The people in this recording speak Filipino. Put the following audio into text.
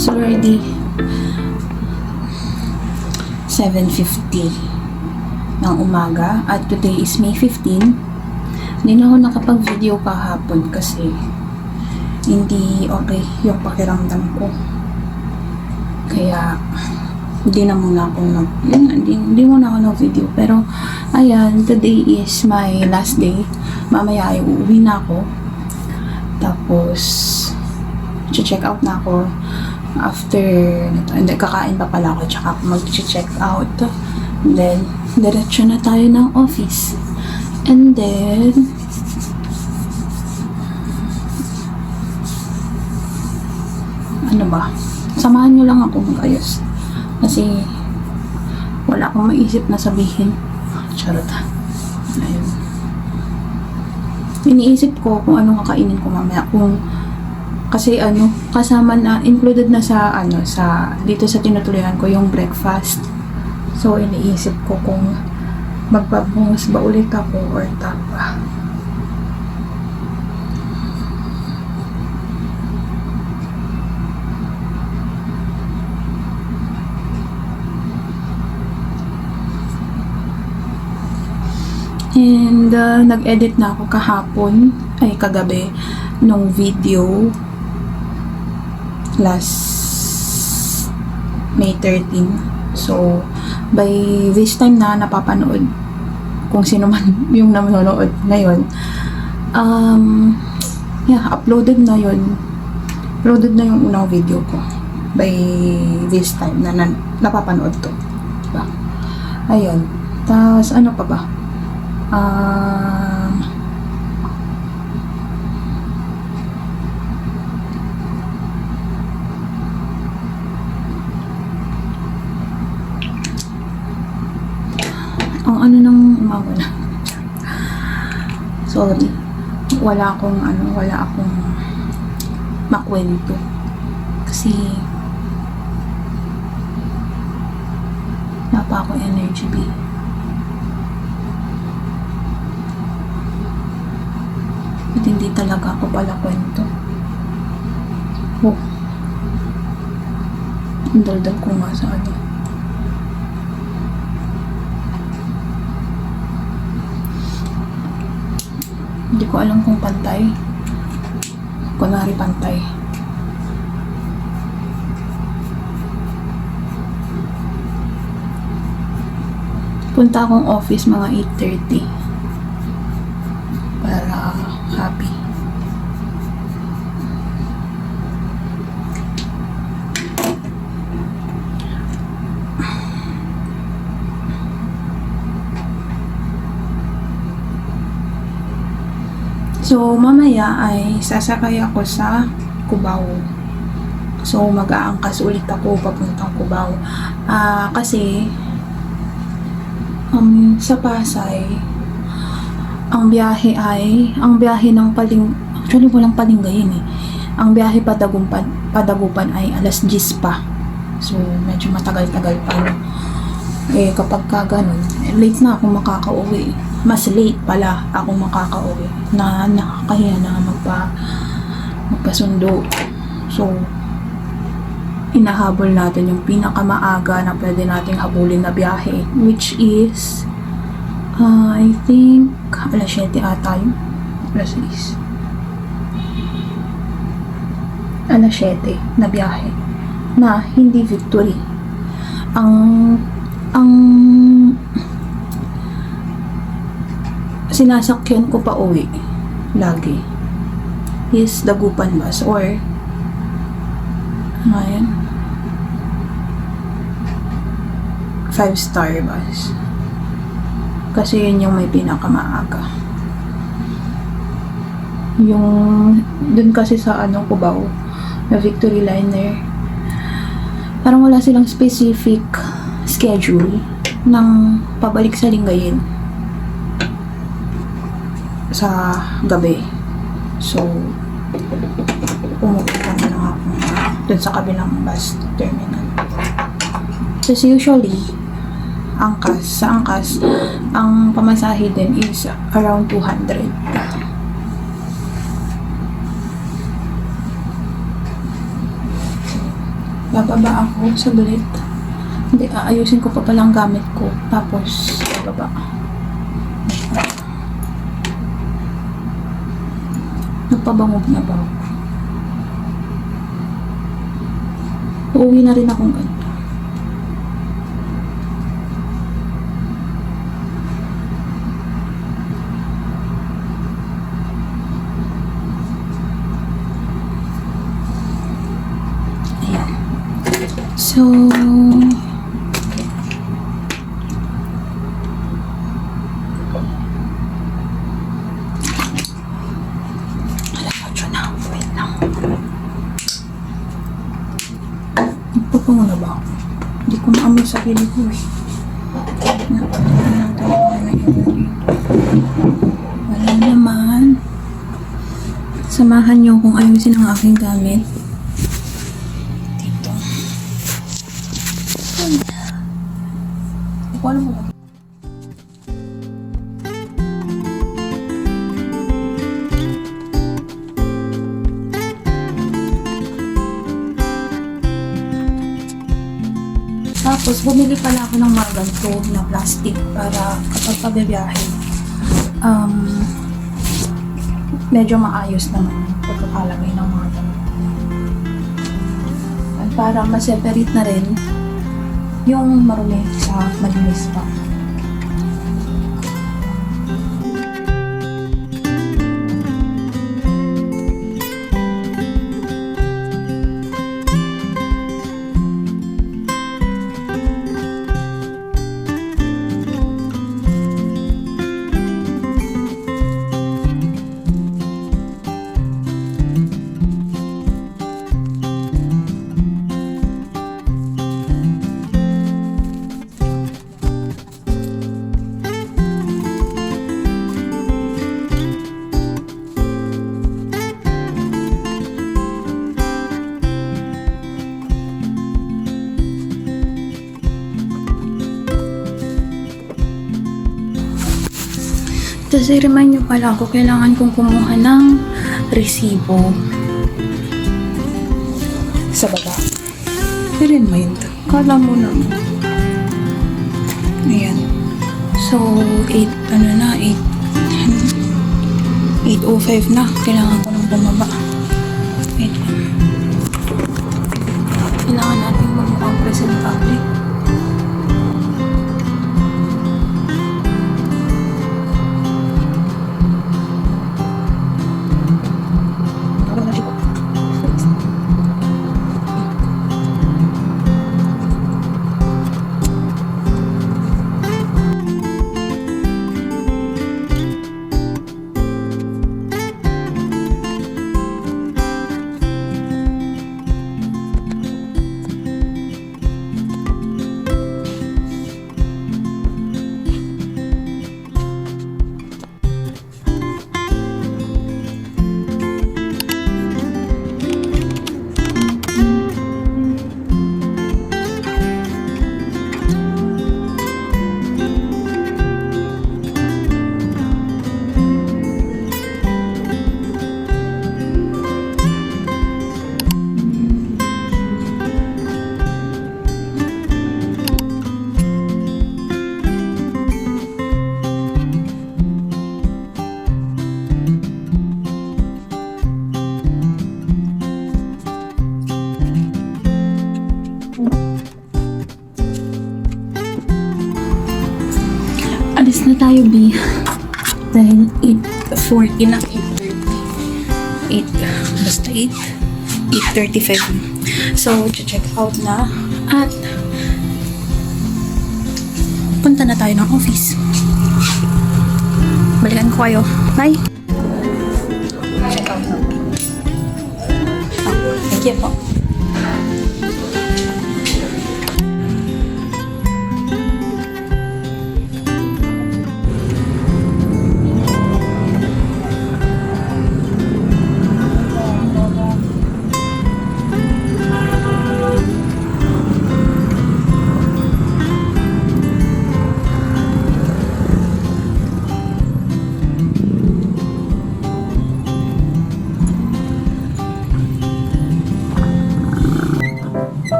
It's already 7:50 ng umaga at today is May 15. Hindi na ako nakapag-video kahapon kasi hindi okay yung pakiramdam ko. Kaya hindi muna ako nag-video. Pero ayan, today is my last day. Mamaya ay uuwi na ako. Tapos check out na ako after nito. Hindi, kakain pa pala ako tsaka mag-check out. And then diretso na tayo ng office. And then ano ba? Samahan nyo lang ako mag-ayos. Kasi wala akong maisip na sabihin. Charot. Ayun. Iniisip ko kung anong kakainin ko mamaya. Kasi kasama na, included na sa dito sa tinutuloyan ko yung breakfast. So, iniisip ko kung magpabungas ba ulit ako or tapa. And nag-edit na ako kagabi nung video last May 13. So by this time na napapanood kung sino man yung nanonood ngayon, uploaded na yung unang video ko by this time na napapanood to, diba? Ayun. Tapos ano pa ba? Ang nang umaga na. Sorry. Wala akong makwento. Kasi wala pa akong energy B. At hindi talaga ako pala kwento. Oh. Ang daldal ko nga sa Hindi ko alam kung pantay. Kunwari pantay. Punta akong office mga 8:30 para happy. So, mamaya ay sasakay ako sa Cubao. So, mag-aangkas ulit ako papuntang Cubao. Kasi sa Pasay, ang biyahe ng actually walang palinggayin eh. Ang biyahe Padagupan ay alas 10 pa. So, medyo matagal-tagal pa. Kapag ganun, late na ako makakauwi. Mas late pala ako makakauwi. Nakakahiya na magpasundo. So, inahabol natin yung pinakamaaga na pwede nating habulin na biyahe, which is I think alas 7 ata yun. Alas 6. Alas 7 na biyahe na hindi Victory. Ang sinasakyan ko pa uwi lagi is Dagupan bus or ngayon 5-star bus kasi yun yung may pinakamaaga. Yung dun kasi sa Cubao na Victory Liner, parang wala silang specific schedule ng pabalik sa Lingayen sa gabi. So, pumupunta na lang ako dun sa kabilang bus terminal. Kasi usually, sa angkas, ang pamasahe din is around 200. Bababa ako sa gulit. Hindi, aayusin ko pa palang gamit ko. Tapos, bababa. Nagpabangob na ba ako? Uuwi na rin akong ganito. Ayan. So, nagpapango na ba ako? Hindi ko maamoy sa sarili ko eh. Wala naman. Samahan niyo kung ayusin ang aking gamit. Dito. Hindi ko alam kung tapos, bumili pala ako ng mga ganito na plastic para kapag pabibiyahe, medyo maayos naman pagkakalagay ng mga ganito. At para ma-separate na rin yung marumi sa malinis pa. Tapos i-remind nyo pala ako, kailangan kong kumuha ng resibo sa baba. I-remind. Kala mo naman. Ayan. So, 8:05 na. Kailangan ko nang bumaba. Wait lang. Kailangan natin magmukhang presentable. Alis na tayo, B. Dahil 8:40 na, 8:30. Basta 8:35. So, check out na. At, punta na tayo ng office. Balikan ko kayo. Bye! Check out na. Thank you po.